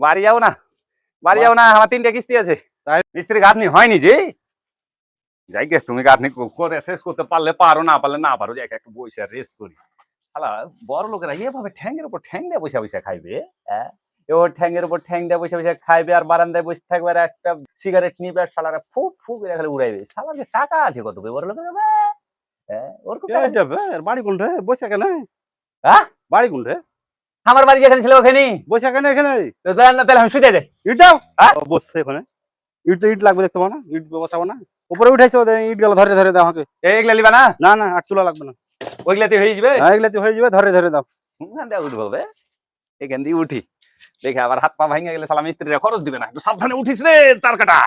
বাড়ি যাও না, বাড়ি যাও না, আমার 3টা কিস্তি আছে। মিস্ত্রি গাঁথনি হয়নি যে। যাই গে, তুমি গাঁথনি করে শেষ করতে পারলে পারো, না পারলে না পারো, যাই একটু বসে রেস্ট করি। শালা বড় লোকেরা এভাবে ঠ্যাংয়ের উপর ঠ্যাং দিয়ে বসে বসে খাইবে। হ্যাঁ, ও ঠ্যাংয়ের উপর ঠ্যাং দিয়ে বসে বসে খাইবে, আর বারান্দায় বসে থাকবে, আর একটা সিগারেট নিবে, আর শালারা ফুক ফুক করে খালি উড়াইবে। শালার যে টাকা আছে কত বড় লোকের। হ্যাঁ, ওরকম টাকা নেই। বাড়ি কোন রে? বসে কেন? হ্যাঁ, বাড়ি কোন রে? আমার বাড়ি যেখানে ছিল ওখানে। বসে কেন এখানে? তাহলে আমি শুতে যাই। ইট দাও। বসছে ওখানে। ইট তো ইট লাগবে, দেখতে পাবো না? ইট বসাবো না? উপরে উঠাইছো, ইট গুলো ধরে ধরে দাও আমাকে। এইগুলা লিবা না? না না, আর তুলা লাগবে না। ওইগুলাতে হয়ে যাবে। হ্যাঁ, এগুলাতে হয়ে যাবে, ধরে ধরে দাও। এখান দিয়ে উঠবো বে, এখান দিয়ে উঠি। দেখে আবার হাত পা ভাঙে গেলে শালা মিস্ত্রিরা খরচ দিবে না। একটু সাবধানে উঠিস রে, তার কাটা।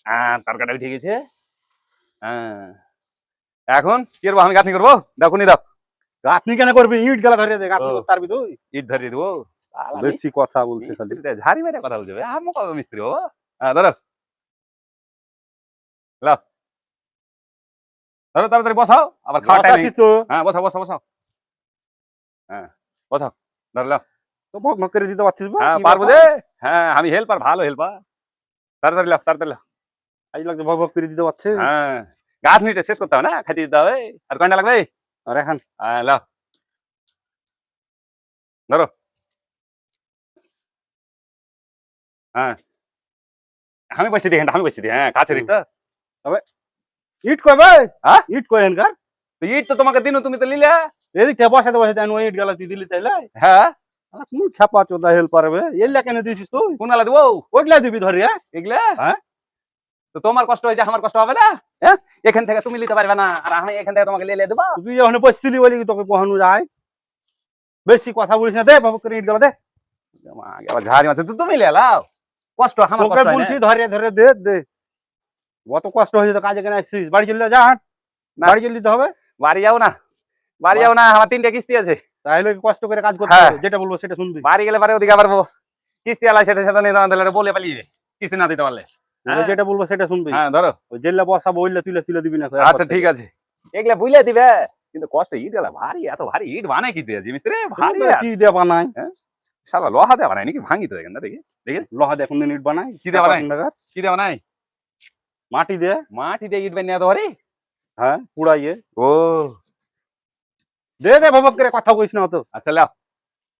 হ্যাঁ, তার কাটা উঠে গেছে। হ্যাঁ, এখন কি করবো? আমি গাঁথনি করবো? দেখো নি, দাও। গাঁথনি কেন করবি? ইট গুলা ধরে দে, গাঁথনি করতে পারবি তুই? ইট ধরিয়ে দেবো। বেশি কথা বলছে খালি। ঝাড়ি মেরে কথা বলছে বে, আমি কবে মিস্ত্রি হবো? হ্যাঁ, ধরো লাও, ধরো তাড়াতাড়ি বসাও, আবার খাওয়া টাইম। বসাচ্ছি তো। হ্যাঁ, বসাও বসাও বসাও। হ্যাঁ, বসাও, ধরো লাও। তো ভক ভক করে দিতে পারছিস? হ্যাঁ, পারবো যে। হ্যাঁ, আমি হেল্পার, ভালো হেল্পার। তাড়াতাড়ি লাও, তাড়াতাড়ি লাও। আজ লাগছে ভক ভক করে দিতে পারছে। হ্যাঁ, গাঁথনিটা শেষ করতে হবে না, খাইতে দিতে হবে। আর কয়টা লাগবে? আর এখন হ্যাঁ, লাও, ধরো। হ্যাঁ, আমি বসে দিই, আমি বসে দিই। হ্যাঁ, কাছের ইটটা। ইট কই ভাই? হ্যাঁ, ইট কই এনকার? তো ইট তো তোমাকে দিনু, তুমি তো নিলে। এদিক থেকে বসাতে বসাতে আমি ওই ইট গুলা তুই দিলি তাইলে? হ্যাঁ, কোন ছাপা চোদা হেল্পার হবে? এল্লা কেন দিছিস তুই? কোনালা দেবো ওইগুলা দিবি ধরি? হ্যাঁ, এগুলা। হ্যাঁ? তো তোমার কষ্ট হয়েছে, আমার কষ্ট হবে না? হ্যাঁ, এখান থেকে তুমি নিতে পারবে না, আর আমি এখান থেকে তোমাকে লিয়ে দেবো। তুই ওখানে বসছিলি বলি কি তোকে কহানো যায়? বেশি কথা বলিস না, দে বাবু করে ইট গুলা দে। আবার ঝাড়ি মারছে, তো তুমি লিয়ে লাও। কষ্ট আমার, তোকে কষ্ট হয় বলছি না। ধরে ধরে দে দে। অত কষ্ট হয়েছে তো কাজে কেন আসছিস? বাড়ি চলে যা, হাঁট। না। বাড়ি চলে যেতে হবে। বাড়ি যাও না, বাড়ি যাও না, আমার 3টা কিস্তি আছে। তাহলে কি কষ্ট করে কাজ করতে হ্যাঁ। হবে? যেটা বলবো সেটা শুনবি। বাড়ি গেলে পারে ওদিকে পারবো। কিস্তি আলাই সেটা সেটা নিয়ে তোমাদের বলে পালিয়ে কিস্তি না দিতে পারলে। তোকে যেটা বলবো সেটা শুনবি। হ্যাঁ, ধরো। ওই জেলা বসাবো, ওইলা তুইলা তুলে দিবি না। আচ্ছা ঠিক আছে, এগুলা বুঝলে দিবে। কিন্তু কষ্ট ইট গেলা ভারী, এত ভারী ইট বানায় কি দিয়েছি মিস্ত্রি? ভারী কি দিয়ে বানাই? সালা লোহা দিয়ে বানায় নাকি? ভাঙি তো এখান দেখি দেখি। লোহা দিয়ে কোনদিন ইট বানাই? কি দিয়ে বানায়? কি দিয়ে বানায়? মাটি দিয়ে। মাটি দিয়ে ইট বানিয়ে এত ভারী? হ্যাঁ, পুড়াইয়ে। ও দে দে ভবক করে কথা কইস না তো। আচ্ছা লাও।